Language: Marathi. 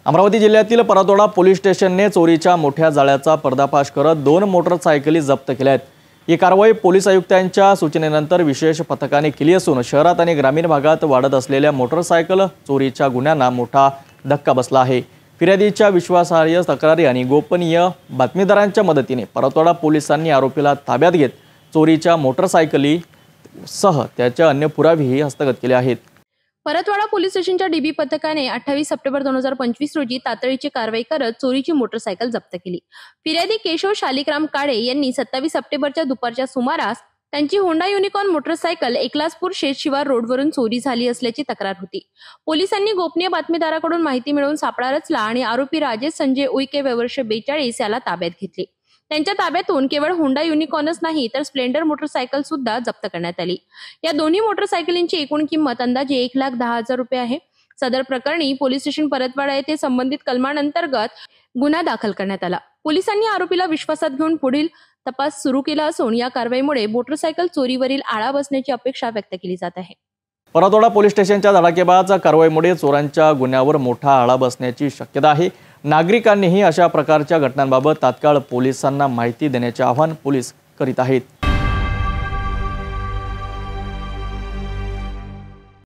अमरावती जिल्ह्यातील परतवाडा पोलीस स्टेशनने चोरीच्या मोठ्या जाळ्याचा पर्दाफाश करत 2 मोटरसायकली जप्त केल्या आहेत। ही कारवाई पोलीस आयुक्तांच्या सूचनेनंतर विशेष पथकाने केली असून शहरात आणि ग्रामीण भागात वाढत असलेल्या मोटरसायकल चोरीच्या गुन्ह्यांना मोठा धक्का बसला आहे। फिर्यादीच्या विश्वासार्ह तक्रारी आणि गोपनीय बातमीदारांच्या मदतीने परतवाडा पोलिसांनी आरोपीला ताब्यात घेत चोरीच्या मोटरसायकली सह त्याचे अन्य पुरावेही हस्तगत केले आहेत। परतवाडा पोलीस स्टेशनच्या डीबी पथकाने 28 सप्टेंबर 2025 रोजी तातडीची कारवाई करत चोरीची मोटरसायकल जप्त केली। फिर्यादी केशव शालिग्राम काळे यांनी 27 सप्टेंबरच्या दुपारच्या सुमारास त्यांची होंडा युनिकॉर्न मोटरसायकल एकलासपूर शेतशिवार रोडवरून चोरी झाली असल्याची तक्रार होती। पोलिसांनी गोपनीय बातमीदाराकडून माहिती मिळवून सापळा रचला आणि आरोपी राजेश संजय उईके वय वर्ष 42 याला ताब्यात घेतले। त्यांच्या ताब्यातून केवळ होंडा युनिकॉर्नच नाही तर स्प्लेंडर मोटरसायकल सुद्धा जप्त करण्यात आली। या दोन्ही मोटरसायकलींची एकूण किंमत अंदाजे 1,10,000 रुपये आहे। सदर प्रकरणी पोलीस स्टेशन परतवाडा येथे संबंधित कलमांतर्गत गुन्हा दाखल करण्यात आला। पोलिसांनी आरोपीला विश्वासात घेऊन पुढील तपास सुरू केला असून या कारवाईमुळे मोटरसायकल चोरीवरील आळा बसण्याची अपेक्षा व्यक्त केली जात आहे। परतवाडा पोलीस स्टेशनच्या धडाकेबाज कारवाईमुळे चोरांच्या गुन्ह्यावर मोठा आळा बसण्याची शक्यता आहे। नागरिकांनीही अशा प्रकारच्या घटनांबाबत तात्काळ पोलिसांना माहिती देण्याचे आवाहन पोलीस करीत आहेत।